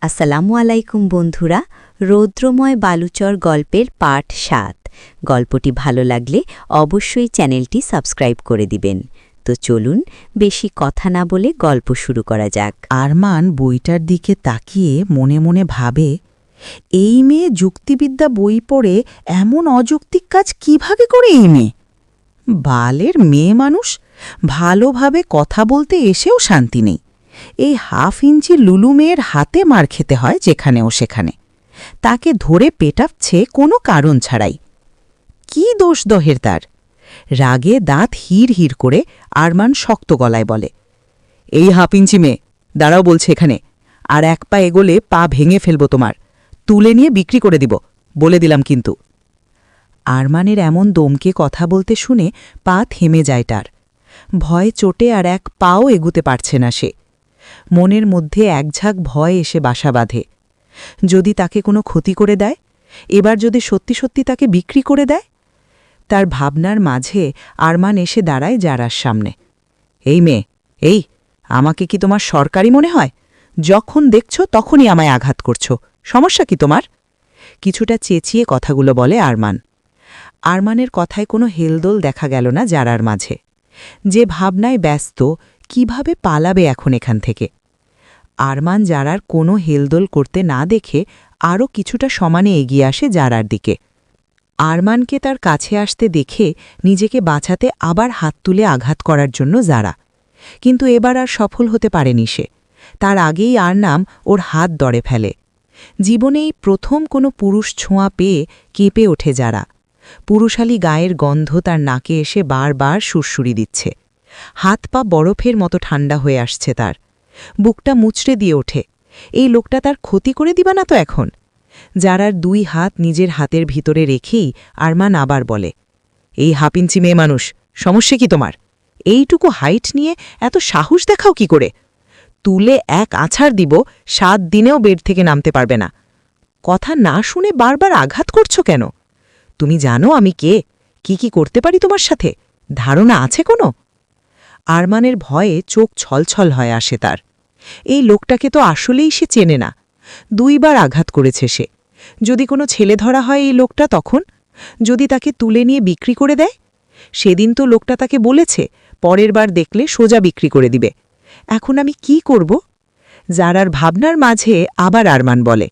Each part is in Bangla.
আসসালামু আলাইকুম বন্ধুরা, রৌদ্রময় বালুচর গল্পের পার্ট ৭। গল্পটি ভালো লাগলে অবশ্যই চ্যানেলটি সাবস্ক্রাইব করে দিবেন। তো চলুন বেশি কথা না বলে গল্প শুরু করা যাক। আরমান বইটার দিকে তাকিয়ে মনে মনে ভাবে, এই মেয়ে যুক্তিবিদ্যা বই পড়ে এমন অযৌক্তিক কাজ কিভাবে করে এই মেয়ে? বালের মেয়ে মানুষ, ভালোভাবে কথা বলতে এসেও শান্তি নেই। এই হাফ ইঞ্চি লুলু মেয়ের হাতে মার খেতে হয় যেখানেও সেখানে। তাকে ধরে পেটাচ্ছে কোনো কারণ ছাড়াই। কি দোষ দহের তার? রাগে দাঁত হির হির করে আরমান শক্ত গলায় বলে, এই হাফ ইঞ্চি মেয়ে, দাঁড়াও বলছে এখানে। আর এক পা এগোলে পা ভেঙে ফেলব তোমার, তুলে নিয়ে বিক্রি করে দিব, বলে দিলাম কিন্তু। আরমানের এমন দমকে কথা বলতে শুনে পা থেমে যায় তার। ভয় চোটে আর এক পাও এগুতে পারছে না সে। মনের মধ্যে একঝাঁক ভয় এসে বাসা বাঁধে। যদি তাকে কোনো ক্ষতি করে দেয়, এবার যদি সত্যি সত্যি তাকে বিক্রি করে দেয়। তার ভাবনার মাঝে আরমান এসে দাঁড়ায় জারার সামনে। এই মেয়ে, এই, আমাকে কি তোমার সরকারি মনে হয়? যখন দেখছ তখনই আমায় আঘাত করছো, সমস্যা কি তোমার? কিছুটা চেঁচিয়ে কথাগুলো বলে আরমান। আরমানের কথায় কোনো হেলদোল দেখা গেল না জারার মাঝে। যে ভাবনায় ব্যস্ত, কিভাবে পালাবে এখন এখান থেকে। আরমান জারার কোনো হেলদোল করতে না দেখে আরও কিছুটা সমানে এগিয়ে আসে জারার দিকে। আরমানকে তার কাছে আসতে দেখে নিজেকে বাঁচাতে আবার হাত তুলে আঘাত করার জন্য জারা, কিন্তু এবার আর সফল হতে পারেনি সে। তার আগেই আরনাম ওর হাত দড়ে ফেলে। জীবনেই প্রথম কোনো পুরুষ ছোঁয়া পেয়ে কেঁপে ওঠে যারা। পুরুষালী গায়ের গন্ধ তার নাকে এসে বারবার সুরসুরি দিচ্ছে। হাত পা বরফের মতো ঠান্ডা হয়ে আসছে তার। বুকটা মুচড়ে দিয়ে ওঠে। এই লোকটা তার ক্ষতি করে দিবা না তো এখন? যারার দুই হাত নিজের হাতের ভিতরে রেখেই আরমান আবার বলে, এই হাপিঞ্চি মেয়ে মানুষ, সমস্যা কি তোমার? এইটুকু হাইট নিয়ে এত সাহস দেখাও কি করে? তুলে এক আছাড় দিব, 7 দিনেও বেড থেকে নামতে পারবে না। কথা না শুনে বারবার আঘাত করছো কেন? তুমি জানো আমি কে, কি করতে পারি তোমার সাথে? ধারণা আছে কোনো? আরমানের ভয়ে চোখ ছলছল হয়ে আসে তার। এই লোকটাকে তো আসলেই সে চেনে না। 2 বার আঘাত করেছে সে। যদি কোনো ছেলে ধরা হয় এই লোকটা তখন? যদি তাকে তুলে নিয়ে বিক্রি করে দেয়? সেদিন তো লোকটা তাকে বলেছে পরের বার দেখলে সোজা বিক্রি করে দিবে। এখন আমি কি করব? জারার ভাবনার মাঝে আবার আরমান বলে,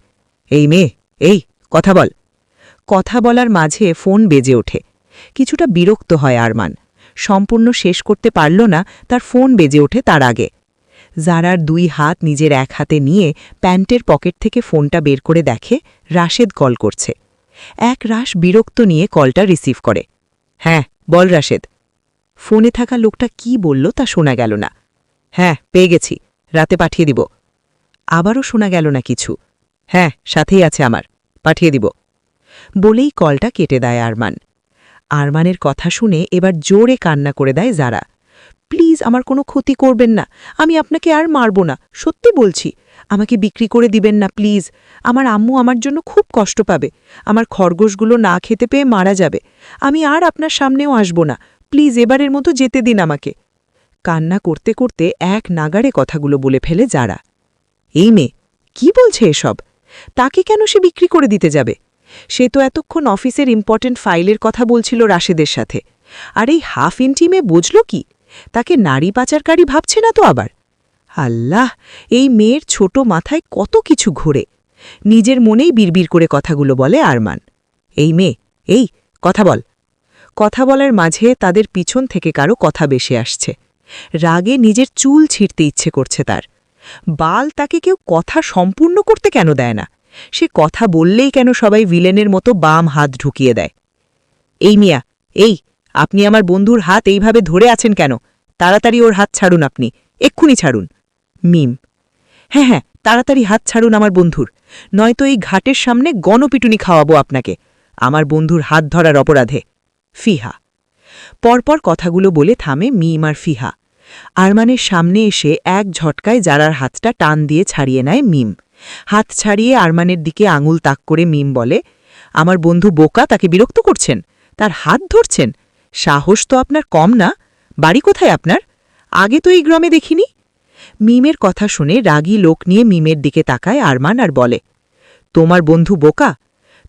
এই মেয়ে, এই, কথা বল। কথা বলার মাঝে ফোন বেজে ওঠে। কিছুটা বিরক্ত হয় আরমান। সম্পূর্ণ শেষ করতে পারল না, তার ফোন বেজে ওঠে তার আগে। জারার 2 হাত নিজের এক হাতে নিয়ে প্যান্টের পকেট থেকে ফোনটা বের করে দেখে রাশেদ কল করছে। এক রাশ বিরক্ত নিয়ে কলটা রিসিভ করে। হ্যাঁ, বল রাশেদ। ফোনে থাকা লোকটা কি বলল তা শোনা গেল না। হ্যাঁ, পেয়ে গেছি, রাতে পাঠিয়ে দিব। আবারও শোনা গেল না কিছু। হ্যাঁ, সাথেই আছে আমার, পাঠিয়ে দিব। বলেই কলটা কেটে দেয় আরমান। আরমানের কথা শুনে এবার জোরে কান্না করে দেয় জারা। প্লিজ আমার কোনো ক্ষতি করবেন না, আমি আপনাকে আর মারব না, সত্যি বলছি। আমাকে বিক্রি করে দিবেন না প্লিজ। আমার আম্মু আমার জন্য খুব কষ্ট পাবে। আমার খরগোশগুলো না খেতে পেয়ে মারা যাবে। আমি আর আপনার সামনেও আসব না, প্লিজ এবারের মতো যেতে দিন আমাকে। কান্না করতে করতে এক নাগাড়ে কথাগুলো বলে ফেলে যারা। এই মেয়ে, কি বলছে এসব? তাকে কেন সে বিক্রি করে দিতে যাবে? সে তো এতক্ষণ অফিসের ইম্পর্টেন্ট ফাইলের কথা বলছিল রাশেদের সাথে। আর এই হাফ ইঞ্চি মেয়ে বুঝল কি? তাকে নারী পাচারকারী ভাবছে না তো আবার? আল্লাহ, এই মেয়ের ছোট মাথায় কত কিছু ঘোরে। নিজের মনেই বিড়বিড় করে কথাগুলো বলে আরমান। এই মেয়ে, এই, কথা বল। কথা বলার মাঝে তাদের পিছন থেকে কারো কথা বেশি আসছে। রাগে নিজের চুল ছিঁড়তে ইচ্ছে করছে তার। বাল, তাকে কেউ কথা সম্পূর্ণ করতে কেন দেয় না? সে কথা বললেই কেন সবাই ভিলেনের মতো বাম হাত ঢুকিয়ে দেয়? এই মিয়া, এই, আপনি আমার বন্ধুর হাত এইভাবে ধরে আছেন কেন? তাড়াতাড়ি ওর হাত ছাড়ুন, আপনি এক্ষুনি ছাড়ুন। মিম, হ্যাঁ, তাড়াতাড়ি হাত ছাড়ুন আমার বন্ধুর, নয়তো এই ঘাটের সামনে গণপিটুনি খাওয়াবো আপনাকে, আমার বন্ধুর হাত ধরার অপরাধে। ফিহা। পরপর কথাগুলো বলে থামে মিম আর ফিহা। আরমানের সামনে এসে এক ঝটকায় জারার হাতটা টান দিয়ে ছাড়িয়ে নেয় মিম। হাত ছাড়িয়ে আরমানের দিকে আঙুল তাক করে মিম বলে, আমার বন্ধু বোকা, তাকে বিরক্ত করছেন, তার হাত ধরছেন? সাহস তো আপনার কম না। বাড়ি কোথায় আপনার? আগে তো এই গ্রামে দেখিনি। মিমের কথা শুনে রাগী লোক নিয়ে মিমের দিকে তাকায় আরমান আর বলে, তোমার বন্ধু বোকা?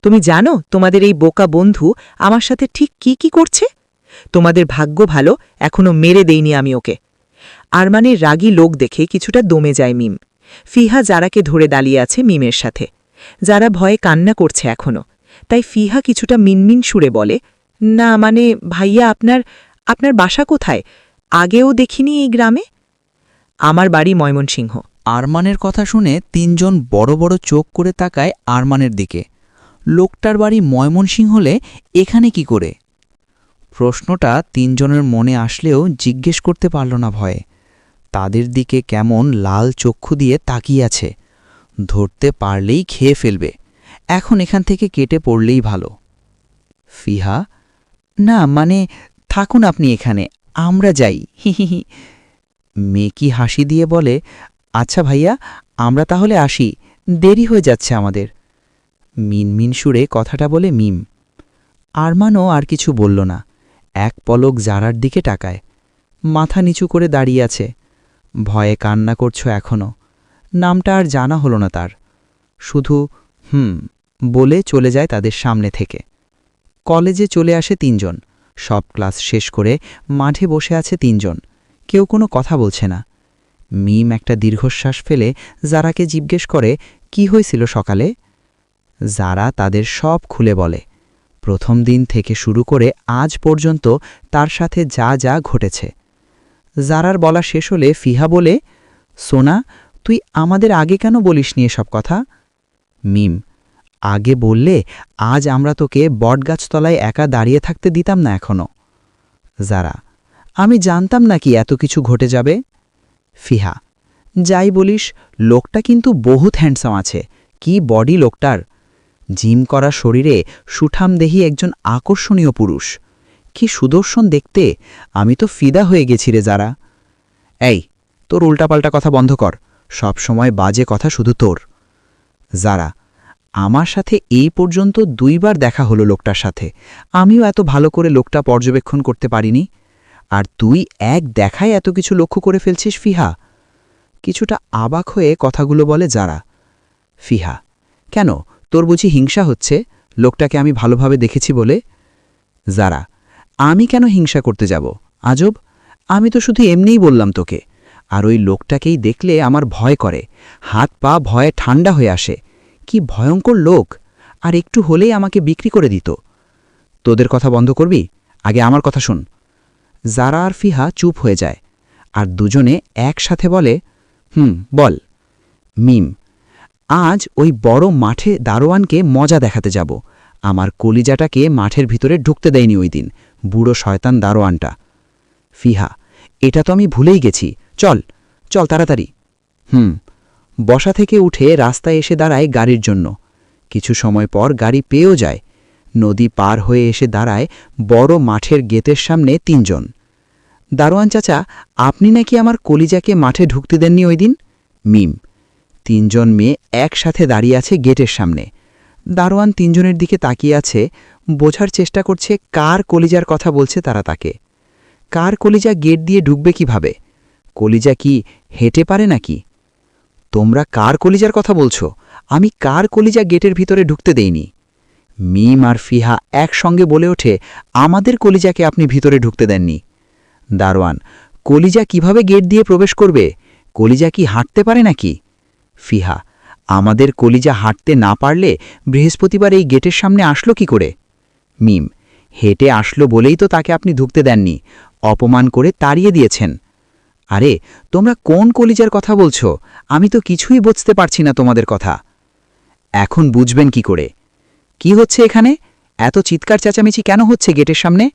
তুমি জানো তোমাদের এই বোকা বন্ধু আমার সাথে ঠিক কি করছে? তোমাদের ভাগ্য ভালো, এখনো মেরে দেইনি আমি ওকে। আরমানের রাগী লোক দেখে কিছুটা দমে যায় মিম। ফিহা যারাকে ধরে দাঁড়িয়ে আছে মিমের সাথে। যারা ভয়ে কান্না করছে এখনো, তাই ফিহা কিছুটা মিনমিন সুরে বলে, না মানে ভাইয়া, আপনার বাসা কোথায়? আগেও দেখিনি এই গ্রামে। আমার বাড়ি ময়মনসিংহ। আরমানের কথা শুনে তিনজন বড় বড় চোখ করে তাকায় আরমানের দিকে। লোকটার বাড়ি ময়মনসিংহ হলে এখানে কি করে? প্রশ্নটা তিনজনের মনে আসলেও জিজ্ঞেস করতে পারল না ভয়ে। তাদের দিকে কেমন লাল চক্ষু দিয়ে তাকিয়ে আছে। ধরতে পারলেই খেয়ে ফেলবে। এখন এখান থেকে কেটে পড়লেই ভালো। ফিহা, না মানে থাকুন আপনি এখানে, আমরা যাই, হি। মেকি হাসি দিয়ে বলে, আচ্ছা ভাইয়া, আমরা তাহলে আসি, দেরি হয়ে যাচ্ছে আমাদের। মিনমিন সুরে কথাটা বলে মিম। আরমানও আর কিছু বলল না, এক পলক জারার দিকে তাকায়। মাথা নিচু করে দাঁড়িয়ে আছে। ভয়ে কান্না করছো এখনও। নামটা আর জানা হলো না তার। শুধু বলে চলে যায় তাদের সামনে থেকে। কলেজে চলে আসে তিনজন। সব ক্লাস শেষ করে মাঠে বসে আছে তিনজন। কেউ কোনো কথা বলছে না। মিম একটা দীর্ঘশ্বাস ফেলে জারাকে জিজ্ঞেস করে, কি হয়েছিল সকালে? জারা তাদের সব খুলে বলে। প্রথম দিন থেকে শুরু করে আজ পর্যন্ত তার সাথে যা যা ঘটেছে। জারার বলা শেষ হলে ফিহা বলে, সোনা, তুই আমাদের আগে কেন বলিসনি এসব কথা? মিম, আগে বললে আজ আমরা তোকে বটগাছতলায় একা দাঁড়িয়ে থাকতে দিতাম না এখনো। জারা, আমি জানতাম না কি এত কিছু ঘটে যাবে। ফিহা, যাই বলিস, লোকটা কিন্তু বহুত হ্যান্ডসাম আছে। কি বডি লোকটার! জিম করা শরীরে সুঠামদেহী একজন আকর্ষণীয় পুরুষ। কি সুদর্শন দেখতে! আমি তো ফিদা হয়ে গেছি রে যারা। এই, তোর উল্টাপাল্টা কথা বন্ধ কর। সব সময় বাজে কথা শুধু তোর। যারা, আমার সাথে এই পর্যন্ত 2 বার দেখা হলো লোকটার সাথে। আমিও এত ভালো করে লোকটা পর্যবেক্ষণ করতে পারিনি। আর তুই এক দেখায় এত কিছু লক্ষ্য করে ফেলছিস ফিহা? কিছুটা অবাক হয়ে কথাগুলো বলে যারা। ফিহা, কেন, তোর বুঝি হিংসা হচ্ছে লোকটাকে আমি ভালোভাবে দেখেছি বলে? যারা, আমি কেন হিংসা করতে যাব? আজব, আমি তো শুধু এমনিই বললাম তোকে। আর ওই লোকটাকেই দেখলে আমার ভয় করে, হাত পা ভয়ে ঠান্ডা হয়ে আসে। কি ভয়ঙ্কর লোক! আর একটু হলেই আমাকে বিক্রি করে দিত। তোদের কথা বন্ধ করবি? আগে আমার কথা শোন। জারা আর ফিহা চুপ হয়ে যায়। আর দুজনে একসাথে বলে, বল। মিম, আজ ওই বড় মাঠে দারোয়ানকে মজা দেখাতে যাব। আমার কলিজাটাকে মাঠের ভিতরে ঢুকতে দেয়নি ওই দিন, বুড়ো শয়তান দারোয়ানটা। ফিহা, এটা তো আমি ভুলেই গেছি। চল চল তাড়াতাড়ি। বসা থেকে উঠে রাস্তায় এসে দাঁড়ায় গাড়ির জন্য। কিছু সময় পর গাড়ি পেয়েও যায়। নদী পার হয়ে এসে দাঁড়ায় বড় মাঠের গেটের সামনে তিনজন। দারোয়ান চাচা, আপনি নাকি আমার কলিজাকে মাঠে ঢুকতে দেননি ওই দিন? মিম, তিনজন মেয়ে একসাথে দাঁড়িয়ে আছে গেটের সামনে। দারোয়ান তিনজনের দিকে তাকিয়ে আছে, বোঝার চেষ্টা করছে কার কলিজার কথা বলছে তারা তাকে। কার কলিজা গেট দিয়ে ঢুকবে কিভাবে? কলিজা কি হেঁটে পারে নাকি? তোমরা কার কলিজার কথা বলছো? আমি কার কলিজা গেটের ভিতরে ঢুকতে দেইনি। মিম আর ফিহা একসঙ্গে বলে ওঠে, আমাদের কলিজাকে আপনি ভিতরে ঢুকতে দেননি। দারোয়ান, কলিজা কিভাবে গেট দিয়ে প্রবেশ করবে? কলিজা কি হাঁটতে পারে নাকি? ফিহা, আমাদের কলিজা হাঁটতে না পারলে বৃহস্পতিবার এই গেটের সামনে আসলো কি করে? মিম, হেঁটে আসলো বলেই তো তাকে আপনি ঢুকতে দেননি, অপমান করে তাড়িয়ে দিয়েছেন। আরে, তোমরা কোন কলিজার কথা বলছো? আমি তো কিছুই বুঝতে পারছি না তোমাদের কথা। এখন বুঝবেন কি করে? কি হচ্ছে এখানে? এত চিৎকার চেঁচামেচি কেন হচ্ছে গেটের সামনে?